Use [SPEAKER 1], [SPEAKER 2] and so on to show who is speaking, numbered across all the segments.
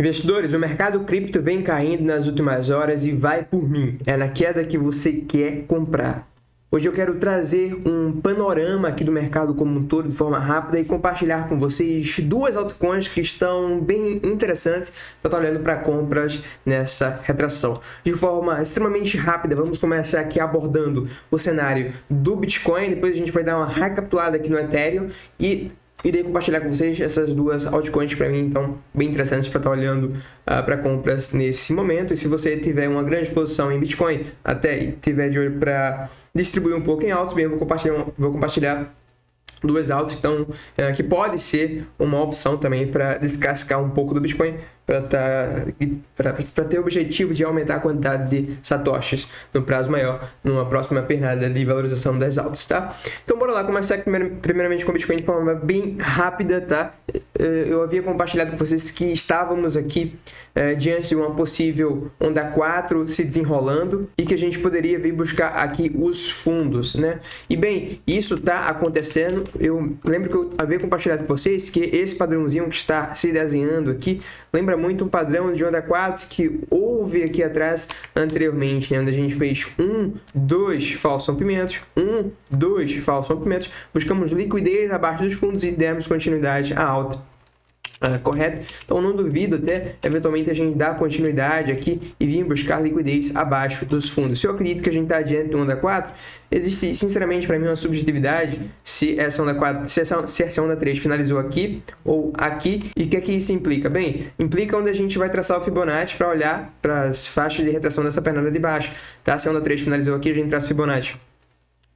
[SPEAKER 1] Investidores, o mercado cripto vem caindo nas últimas horas e vai por mim. É na queda que você quer comprar. Hoje eu quero trazer um panorama aqui do mercado como um todo de forma rápida e compartilhar com vocês duas altcoins que estão bem interessantes para estar olhando para compras nessa retração. De forma extremamente rápida, vamos começar aqui abordando o cenário do Bitcoin, depois a gente vai dar uma recapitulada aqui no Ethereum e irei compartilhar com vocês essas duas altcoins para mim, então, bem interessantes para estar olhando para compras nesse momento. E se você tiver uma grande exposição em Bitcoin, até tiver de olho para distribuir um pouco em altos, bem, eu vou compartilhar duas altas que pode ser uma opção também para descascar um pouco do Bitcoin, para ter o objetivo de aumentar a quantidade de satoshis no prazo maior, numa próxima pernada de valorização das altas, tá? Então bora lá começar primeiramente com o Bitcoin de forma bem rápida, tá? Eu havia compartilhado com vocês que estávamos aqui diante de uma possível onda 4 se desenrolando e que a gente poderia vir buscar aqui os fundos, né? E bem, isso está acontecendo. Eu lembro que eu havia compartilhado com vocês que esse padrãozinho que está se desenhando aqui lembra muito um padrão de onda 4 que houve aqui atrás anteriormente, né? Onde a gente fez 1, 2 falsos rompimentos, 1, 2 falsos rompimentos, buscamos liquidez abaixo dos fundos e demos continuidade à alta. Correto? Então não duvido até eventualmente a gente dar continuidade aqui e vir buscar liquidez abaixo dos fundos. Se eu acredito que a gente está diante de onda 4, existe sinceramente para mim uma subjetividade se essa onda 4, se essa onda 3 finalizou aqui ou aqui. E o que é que isso implica? Bem, implica onde a gente vai traçar o Fibonacci para olhar para as faixas de retração dessa pernada de baixo, tá? Se a onda 3 finalizou aqui, a gente traça o Fibonacci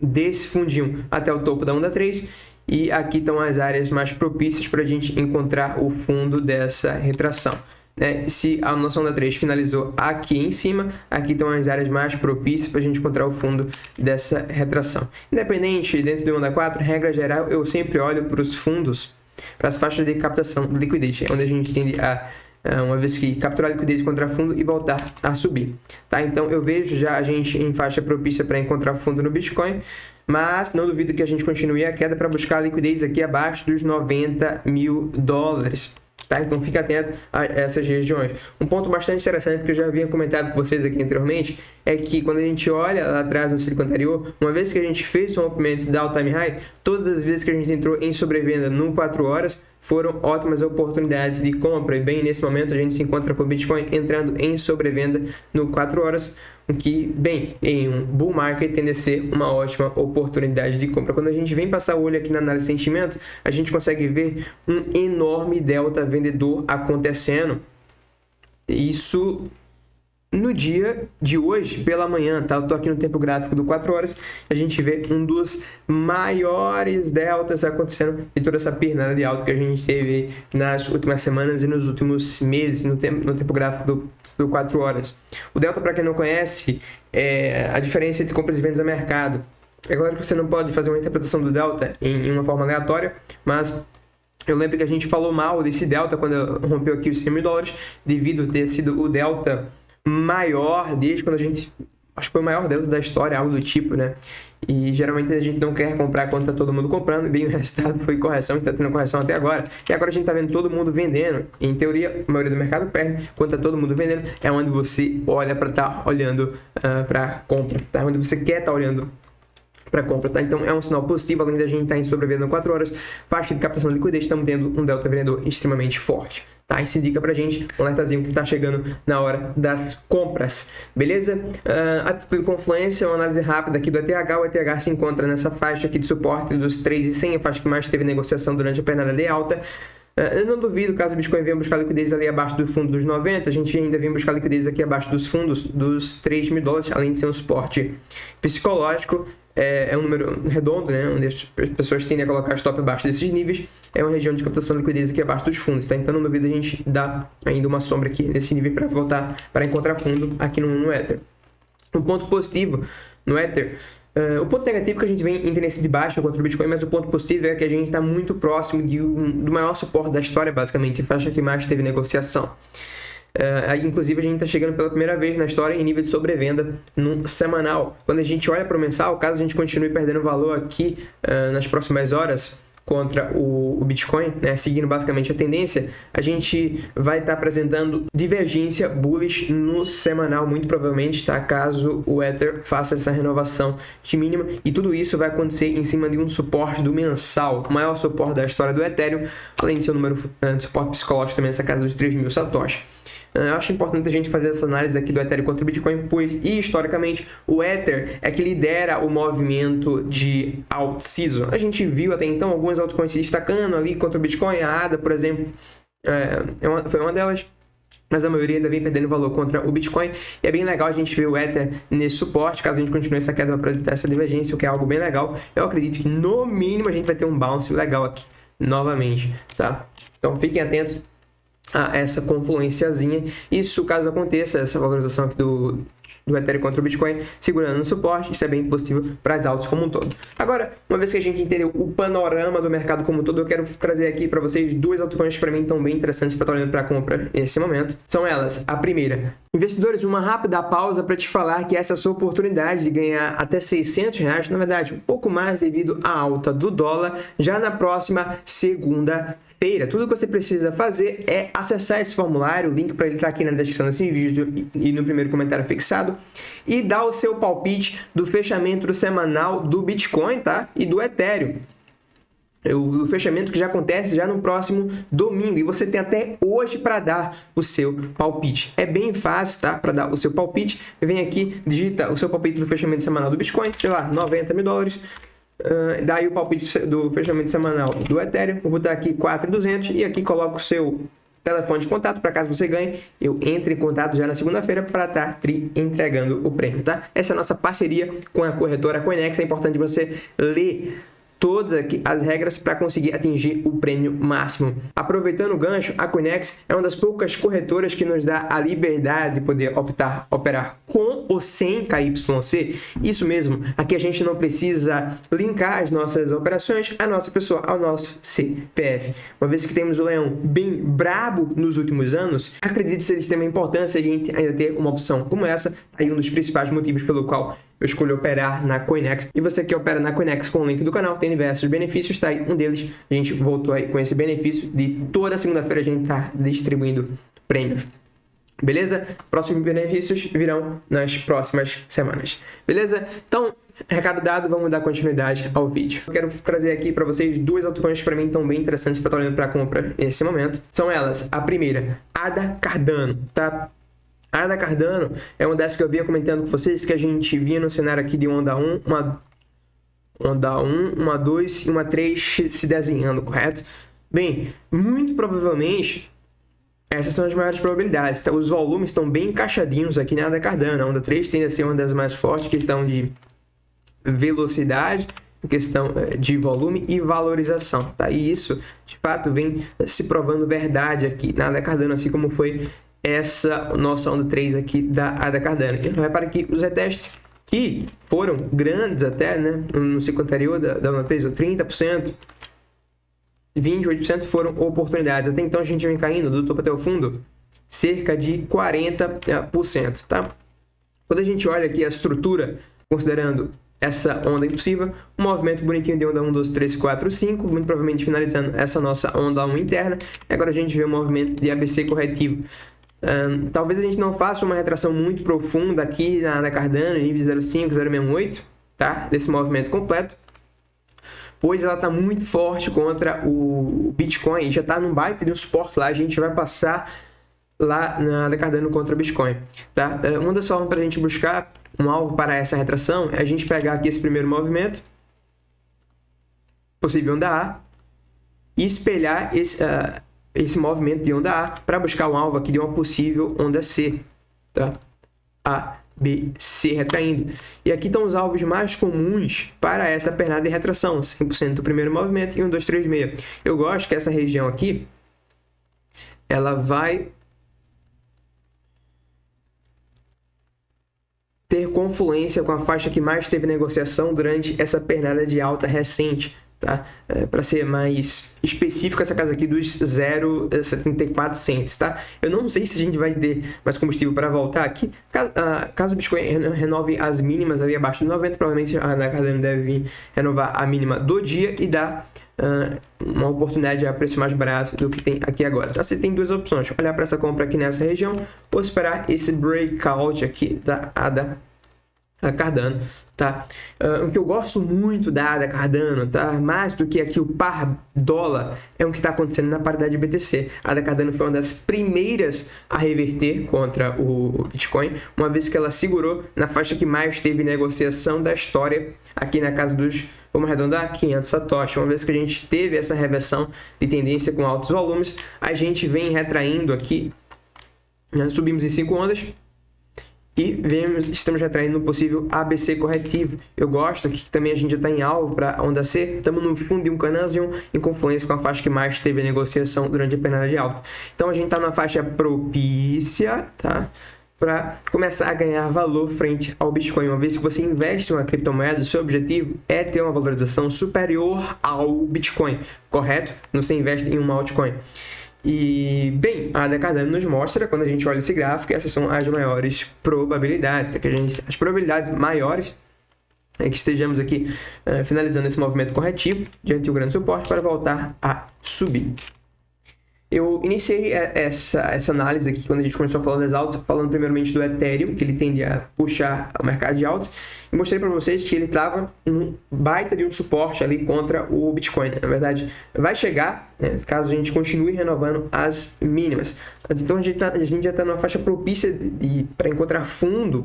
[SPEAKER 1] desse fundinho até o topo da onda 3. E aqui estão as áreas mais propícias para a gente encontrar o fundo dessa retração, né? Se a nossa onda 3 finalizou aqui em cima, aqui estão as áreas mais propícias para a gente encontrar o fundo dessa retração. Independente, dentro de onda 4, regra geral, eu sempre olho para os fundos, para as faixas de captação de liquidez, onde a gente tende a uma vez que capturar a liquidez contra fundo e voltar a subir, tá? Então eu vejo já a gente em faixa propícia para encontrar fundo no Bitcoin, mas não duvido que a gente continue a queda para buscar a liquidez aqui abaixo dos 90 mil dólares. Tá? Então fica atento a essas regiões. Um ponto bastante interessante que eu já havia comentado com vocês aqui anteriormente é que quando a gente olha lá atrás no ciclo anterior, uma vez que a gente fez o rompimento da all-time high, todas as vezes que a gente entrou em sobrevenda no 4 horas, foram ótimas oportunidades de compra. E bem, nesse momento a gente se encontra com o Bitcoin entrando em sobrevenda no 4 horas, o que, bem, em um bull market tende a ser uma ótima oportunidade de compra. Quando a gente vem passar o olho aqui na análise de sentimento, a gente consegue ver um enorme delta vendedor acontecendo. Isso no dia de hoje, pela manhã, tá? Eu tô aqui no tempo gráfico do 4 horas, a gente vê um dos maiores deltas acontecendo de toda essa pernada de alta que a gente teve nas últimas semanas e nos últimos meses no tempo gráfico do 4 horas. O delta, para quem não conhece, é a diferença entre compras e vendas a mercado. É claro que você não pode fazer uma interpretação do delta em uma forma aleatória, mas eu lembro que a gente falou mal desse delta quando rompeu aqui os 100 mil dólares, devido a ter sido o delta maior desde quando a gente, acho que foi o maior delta da história, algo do tipo, né? E geralmente a gente não quer comprar quando tá todo mundo comprando, e bem, o resultado foi correção e tá tendo correção até agora. E agora a gente tá vendo todo mundo vendendo. Em teoria, a maioria do mercado perde. Quando tá todo mundo vendendo, é onde você olha para tá olhando para compra, tá? Onde você quer tá olhando para compra, tá? Então é um sinal positivo, além da gente estar em sobrevenda em 4 horas, faixa de captação de liquidez, estamos tendo um delta vendedor extremamente forte, tá? Isso indica pra gente um alertazinho que tá chegando na hora das compras, beleza? A título de confluência, uma análise rápida aqui do ETH. O ETH se encontra nessa faixa aqui de suporte dos 3.100, a faixa que mais teve negociação durante a pernada de alta. Eu não duvido, caso o Bitcoin venha buscar liquidez ali abaixo do fundo dos 90, a gente ainda vem buscar liquidez aqui abaixo dos fundos dos 3 mil dólares, além de ser um suporte psicológico. É um número redondo, né, onde as pessoas tendem a colocar stop abaixo desses níveis. É uma região de captação de liquidez aqui abaixo dos fundos, tá? Então não duvido a gente dar ainda uma sombra aqui nesse nível para voltar para encontrar fundo aqui no Ether. Um ponto positivo no Ether, o ponto negativo que a gente vem em tendência de baixa contra o Bitcoin, mas o ponto positivo é que a gente está muito próximo do maior suporte da história, basicamente, faixa que mais teve negociação. Inclusive a gente está chegando pela primeira vez na história em nível de sobrevenda no semanal. Quando a gente olha para o mensal, caso a gente continue perdendo valor aqui nas próximas horas, contra o Bitcoin, né, seguindo basicamente a tendência, a gente vai estar apresentando divergência bullish no semanal, muito provavelmente, tá? Caso o Ether faça essa renovação de mínima, e tudo isso vai acontecer em cima de um suporte do mensal, o maior suporte da história do Ethereum, além de ser o número de suporte psicológico também nessa casa dos 3.000 Satoshi. Eu acho importante a gente fazer essa análise aqui do Ethereum contra o Bitcoin, pois historicamente o Ether é que lidera o movimento de alt-season. A gente viu até então algumas altcoins se destacando ali contra o Bitcoin, a ADA, por exemplo, foi uma delas, mas a maioria ainda vem perdendo valor contra o Bitcoin, e é bem legal a gente ver o Ether nesse suporte. Caso a gente continue essa queda, vai apresentar essa divergência, o que é algo bem legal. Eu acredito que no mínimo a gente vai ter um bounce legal aqui novamente, tá? Então fiquem atentos a essa confluenciazinha. Isso, caso aconteça, essa valorização aqui do Ethereum contra o Bitcoin, segurando no suporte, isso é bem possível para as altas como um todo. Agora, uma vez que a gente entendeu o panorama do mercado como um todo, eu quero trazer aqui para vocês duas altcoins que para mim estão bem interessantes para estar olhando para a compra nesse momento. São elas, a primeira, investidores, uma rápida pausa para te falar que essa é a sua oportunidade de ganhar até R$600, na verdade, um pouco mais devido à alta do dólar, já na próxima segunda-feira. Tudo que você precisa fazer é acessar esse formulário, o link para ele está aqui na descrição desse vídeo e no primeiro comentário fixado, e dar o seu palpite do fechamento semanal do Bitcoin, tá? E do Ethereum. O fechamento que já acontece já no próximo domingo, e você tem até hoje para dar o seu palpite. É bem fácil, tá? Para dar o seu palpite, vem aqui, digita o seu palpite do fechamento semanal do Bitcoin, sei lá, $90.000. Daí o palpite do fechamento semanal do Ethereum, vou botar aqui 4.200 e aqui coloco o seu telefone de contato para caso você ganhe, eu entre em contato já na segunda-feira para estar entregando o prêmio, tá? Essa é a nossa parceria com a corretora Coinex. É importante você ler todas aqui as regras para conseguir atingir o prêmio máximo. Aproveitando o gancho, a Coinex é uma das poucas corretoras que nos dá a liberdade de poder operar com ou sem KYC. Isso mesmo, aqui a gente não precisa linkar as nossas operações à nossa pessoa, ao nosso CPF. Uma vez que temos o leão bem brabo nos últimos anos, acredito ser de extrema importância a gente ainda ter uma opção como essa. Aí um dos principais motivos pelo qual eu escolhi operar na Coinex. E você que opera na Coinex com o link do canal, tem diversos benefícios, tá aí um deles. A gente voltou aí com esse benefício de toda segunda-feira a gente tá distribuindo prêmios. Beleza? Próximos benefícios virão nas próximas semanas. Beleza? Então, recado dado, vamos dar continuidade ao vídeo. Eu quero trazer aqui para vocês duas altcoins que para mim estão bem interessantes para estar olhando para a compra nesse momento. São elas, a primeira, ADA Cardano, tá? A ADA Cardano é uma dessas que eu vinha comentando com vocês, que a gente vinha no cenário aqui de onda 1, uma 2 e uma 3 se desenhando, correto? Bem, muito provavelmente essas são as maiores probabilidades, tá? Os volumes estão bem encaixadinhos aqui na ADA Cardano. A onda 3 tende a ser uma das mais fortes, questão de velocidade, questão de volume e valorização, tá? E isso, de fato, vem se provando verdade aqui na ADA Cardano, assim como foi essa nossa onda 3 aqui da ADA Cardano. E repara que os retestes que foram grandes até, né, no ciclo anterior da onda 3, 30%, 28% foram oportunidades. Até então a gente vem caindo do topo até o fundo cerca de 40%, tá? Quando a gente olha aqui a estrutura, considerando essa onda impulsiva, um movimento bonitinho de onda 1, 2, 3, 4, 5, muito provavelmente finalizando essa nossa onda 1 interna. E agora a gente vê um movimento de ABC corretivo. Talvez a gente não faça uma retração muito profunda aqui na ADA Cardano, nível 0,5, 0,68, tá? Desse movimento completo, pois ela está muito forte contra o Bitcoin e já está num baita de um suporte lá. A gente vai passar lá na ADA Cardano contra o Bitcoin, tá? Uma das formas para a gente buscar um alvo para essa retração é a gente pegar aqui esse primeiro movimento, possível onda A, e espelhar esse movimento de onda A para buscar um alvo aqui de uma possível onda C, tá? A, B, C retraindo. E aqui estão os alvos mais comuns para essa pernada de retração, 100% do primeiro movimento e 1, 2, 3, 6. Eu gosto que essa região aqui, ela vai ter confluência com a faixa que mais teve negociação durante essa pernada de alta recente, tá? Para ser mais específico, essa casa aqui dos 0,74 cents, tá? Eu não sei se a gente vai ter mais combustível para voltar aqui. Caso o Bitcoin renove as mínimas ali abaixo de 90, provavelmente a Cardano deve vir renovar a mínima do dia e dar uma oportunidade a preço mais barato do que tem aqui agora. Então, você tem duas opções: olhar para essa compra aqui nessa região ou esperar esse breakout aqui da ADA Cardano, tá? O que eu gosto muito da ADA Cardano, tá? Mais do que aqui o par dólar, é o que está acontecendo na paridade BTC. A ADA Cardano foi uma das primeiras a reverter contra o Bitcoin, uma vez que ela segurou na faixa que mais teve negociação da história, aqui na casa dos, vamos arredondar, 500 satoshi. Uma vez que a gente teve essa reversão de tendência com altos volumes, a gente vem retraindo aqui, né? Subimos em 5 ondas e estamos retraindo um possível ABC corretivo. Eu gosto aqui que também a gente já está em alvo para a onda C. Estamos no fundo de um canalzinho em confluência com a faixa que mais teve a negociação durante a pernada de alta. Então a gente está na faixa propícia, tá? Para começar a ganhar valor frente ao Bitcoin. Uma vez que você investe em uma criptomoeda, o seu objetivo é ter uma valorização superior ao Bitcoin, correto? Não se investe em uma altcoin. E, bem, a ADA Cardano nos mostra, quando a gente olha esse gráfico, essas são as maiores probabilidades, tá? As probabilidades maiores é que estejamos aqui finalizando esse movimento corretivo diante do grande suporte para voltar a subir. Eu iniciei essa análise aqui quando a gente começou a falar das altas, falando primeiramente do Ethereum, que ele tende a puxar o mercado de altas, e mostrei para vocês que ele estava num baita de um suporte ali contra o Bitcoin. Na verdade, vai chegar, né, caso a gente continue renovando as mínimas. Então a gente já está numa faixa propícia para encontrar fundo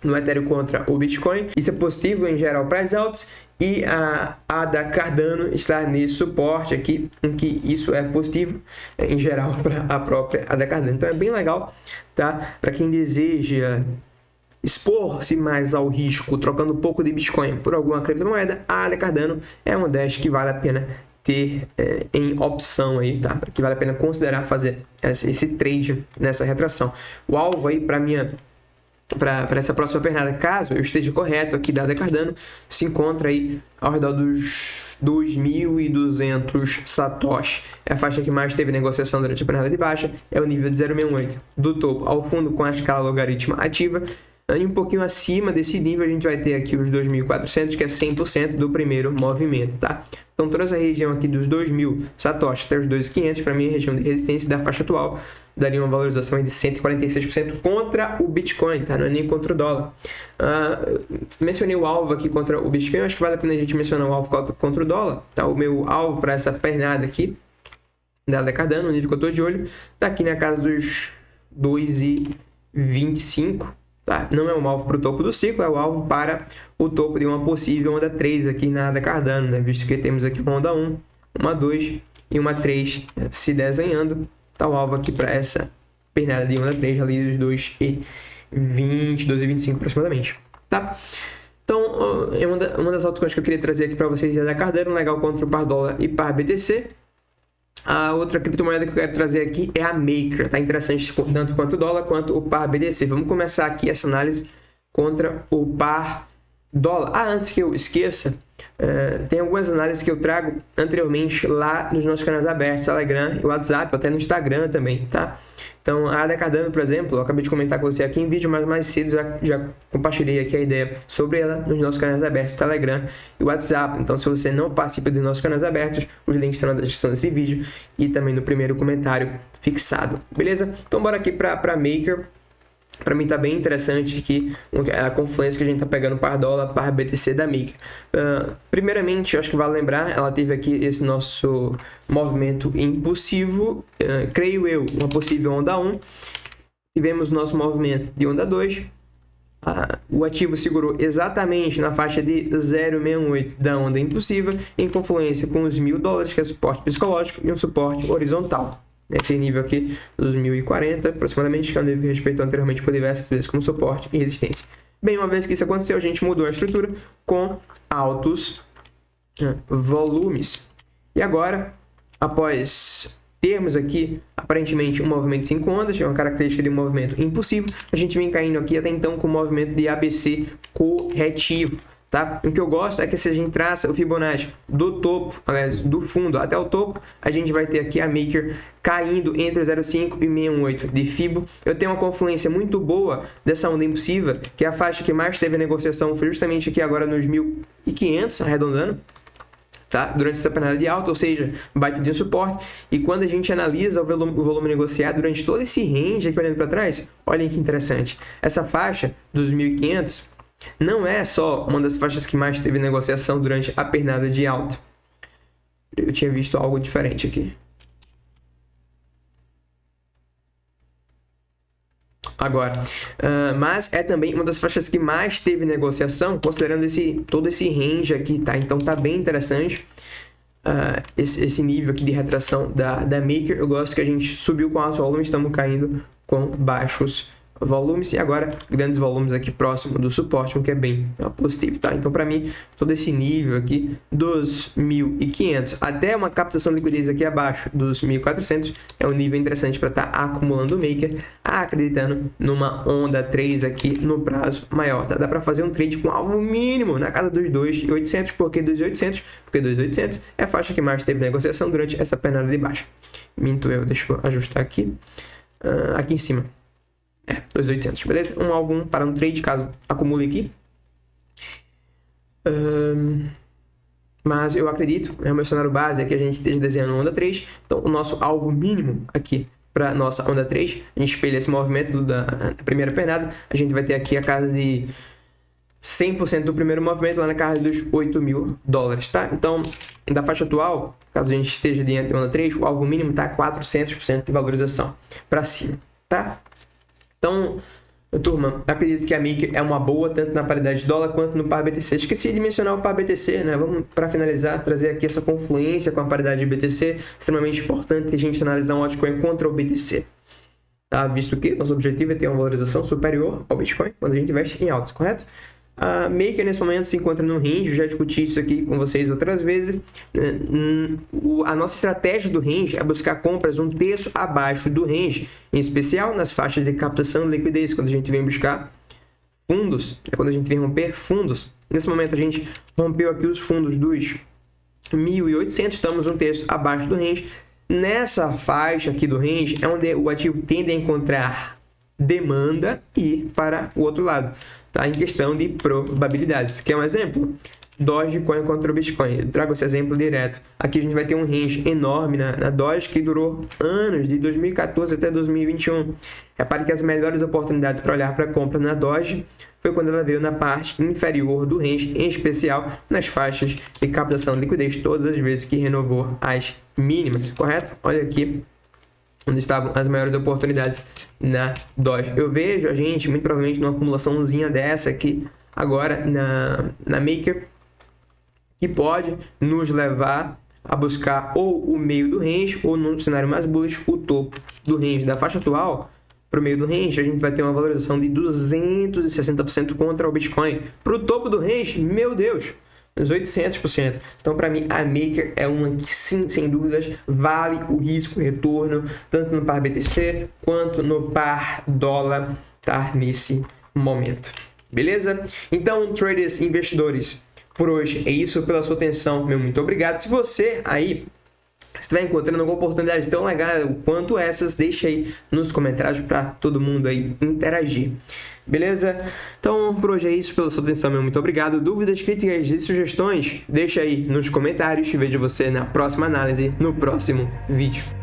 [SPEAKER 1] no Ethereum contra o Bitcoin. Isso é possível em geral para as altas, e a ADA Cardano está nesse suporte aqui, em que isso é possível em geral para a própria ADA Cardano. Então é bem legal, tá? Para quem deseja expor-se mais ao risco, trocando um pouco de Bitcoin por alguma criptomoeda, a ADA Cardano é uma das que vale a pena ter em opção aí, tá? Que vale a pena considerar fazer esse trade nessa retração. O alvo aí para essa próxima pernada, caso eu esteja correto aqui da ADA Cardano, se encontra aí ao redor dos 2.200 satoshi. É a faixa que mais teve negociação durante a pernada de baixa, é o nível de 0,68 do topo ao fundo com a escala logarítmica ativa. E um pouquinho acima desse nível a gente vai ter aqui os 2.400, que é 100% do primeiro movimento, tá? Então toda essa região aqui dos 2.000 satoshi até os 2.500, para mim é a região de resistência da faixa atual, daria uma valorização de 146% contra o Bitcoin, tá? Não é nem contra o dólar. Mencionei o alvo aqui contra o Bitcoin, acho que vale a pena a gente mencionar o alvo contra o dólar, tá? O meu alvo para essa pernada aqui da ADA Cardano, o nível que eu estou de olho, tá aqui na casa dos 2,25. Tá? Não é um alvo para o topo do ciclo, é o alvo para o topo de uma possível onda 3 aqui na ADA Cardano, né? Visto que temos aqui uma onda 1, uma 2 e uma 3 se desenhando. Tá o alvo aqui para essa pernada de onda 3 ali dos 2,20, 2,25 aproximadamente. Tá? Então, é uma das altcoins que eu queria trazer aqui para vocês é da Cardano, legal contra o par dólar e par BTC. A outra criptomoeda que eu quero trazer aqui é a Maker, tá? Interessante tanto quanto o dólar quanto o par BTC. Vamos começar aqui essa análise contra o par dólar. Antes que eu esqueça, tem algumas análises que eu trago anteriormente lá nos nossos canais abertos, Telegram e WhatsApp, até no Instagram também, tá? Então, a ADA Cardano, por exemplo, eu acabei de comentar com você aqui em vídeo, mas mais cedo já compartilhei aqui a ideia sobre ela nos nossos canais abertos, Telegram e WhatsApp. Então, se você não participa dos nossos canais abertos, os links estão na descrição desse vídeo e também no primeiro comentário fixado, beleza? Então, bora aqui para Maker. Para mim tá bem interessante aqui a confluência que a gente tá pegando par dólar, par BTC da Maker. Primeiramente, eu acho que vale lembrar, ela teve aqui esse nosso movimento impulsivo, creio eu, uma possível onda 1. Tivemos nosso movimento de onda 2. O ativo segurou exatamente na faixa de 0,68 da onda impulsiva, em confluência com os $1.000, que é suporte psicológico, e um suporte horizontal. Esse nível aqui, dos 1040, aproximadamente, que é o nível que respeitou anteriormente por diversas vezes como suporte e resistência. Bem, uma vez que isso aconteceu, a gente mudou a estrutura com altos volumes. E agora, após termos aqui, aparentemente, um movimento de 5 ondas, é uma característica de um movimento impulsivo, a gente vem caindo aqui até então com um movimento de ABC corretivo. tá? O que eu gosto é que se a gente traça o Fibonacci do topo, aliás, do fundo até o topo, a gente vai ter aqui a Maker caindo entre 0,5 e 618 de Fibo. Eu tenho uma confluência muito boa dessa onda impulsiva, que é a faixa que mais teve negociação, foi justamente aqui agora nos 1.500, arredondando, tá? Durante essa panela de alta, ou seja, bate de um suporte. E quando a gente analisa o volume negociado durante todo esse range aqui olhando para trás, olhem que interessante. Essa faixa dos 1.500 não é só uma das faixas que mais teve negociação durante a pernada de alta. Eu tinha visto algo diferente aqui. Agora, mas é também uma das faixas que mais teve negociação, considerando todo esse range aqui, tá? Então tá bem interessante esse nível aqui de retração da Maker. Eu gosto que a gente subiu com altos volumes, estamos caindo com baixos volumes e agora grandes volumes aqui próximo do suporte, o que é bem positivo, tá? Então, para mim, todo esse nível aqui dos 1.500 até uma captação de liquidez aqui abaixo dos 1.400 é um nível interessante para estar acumulando o Maker, acreditando numa onda 3 aqui no prazo maior, tá? Dá para fazer um trade com alvo mínimo na casa dos 2.800, porque 2.800? Porque 2.800 é a faixa que mais teve negociação durante essa pernada de baixa. Minto eu, deixa eu ajustar aqui, aqui em cima. 2.800, beleza? Um alvo 1 para um trade, caso acumule aqui. Mas eu acredito, o meu cenário base é que a gente esteja desenhando onda 3. Então, o nosso alvo mínimo aqui para nossa onda 3, a gente espelha esse movimento da primeira pernada. A gente vai ter aqui a casa de 100% do primeiro movimento lá na casa dos $8.000, tá? Então, da faixa atual, caso a gente esteja diante de onda 3, o alvo mínimo está 400% de valorização para cima, tá? Então, turma, acredito que a Maker é uma boa tanto na paridade de dólar quanto no par BTC. Esqueci de mencionar o par BTC, né? Vamos, para finalizar, trazer aqui essa confluência com a paridade de BTC. Extremamente importante a gente analisar um altcoin contra o BTC. Tá? Visto que nosso objetivo é ter uma valorização superior ao Bitcoin quando a gente investe em altos, correto? A Maker nesse momento se encontra no range, eu já discuti isso aqui com vocês outras vezes. A nossa estratégia do range é buscar compras um terço abaixo do range, em especial nas faixas de captação de liquidez, quando a gente vem buscar fundos, quando a gente vem romper fundos. Nesse momento a gente rompeu aqui os fundos dos 1.800, estamos um terço abaixo do range. Nessa faixa aqui do range é onde o ativo tende a encontrar demanda e para o outro lado, tá? Em questão de probabilidades. Quer um exemplo? Dogecoin contra o Bitcoin. Eu trago esse exemplo direto. Aqui a gente vai ter um range enorme na Doge que durou anos, de 2014 até 2021. Repare que as melhores oportunidades para olhar para a compra na Doge foi quando ela veio na parte inferior do range, em especial nas faixas de captação de liquidez, todas as vezes que renovou as mínimas, correto? Olha aqui onde estavam as maiores oportunidades na Doge. Eu vejo a gente, muito provavelmente, numa acumulaçãozinha dessa aqui, agora na Maker, que pode nos levar a buscar ou o meio do range, ou no cenário mais bullish, o topo do range. Da faixa atual para o meio do range, a gente vai ter uma valorização de 260% contra o Bitcoin. Para o topo do range, meu Deus, uns 800%. Então, para mim, a Maker é uma que, sim, sem dúvidas, vale o risco e retorno, tanto no par BTC quanto no par dólar, tá? Nesse momento. Beleza? Então, traders, investidores, por hoje é isso. Pela sua atenção, meu muito obrigado. Se você aí estiver encontrando alguma oportunidade tão legal quanto essas, deixa aí nos comentários para todo mundo aí interagir. Beleza? Então, por hoje é isso. Pela sua atenção, meu muito obrigado. Dúvidas, críticas e sugestões, deixa aí nos comentários. Vejo você na próxima análise, no próximo vídeo.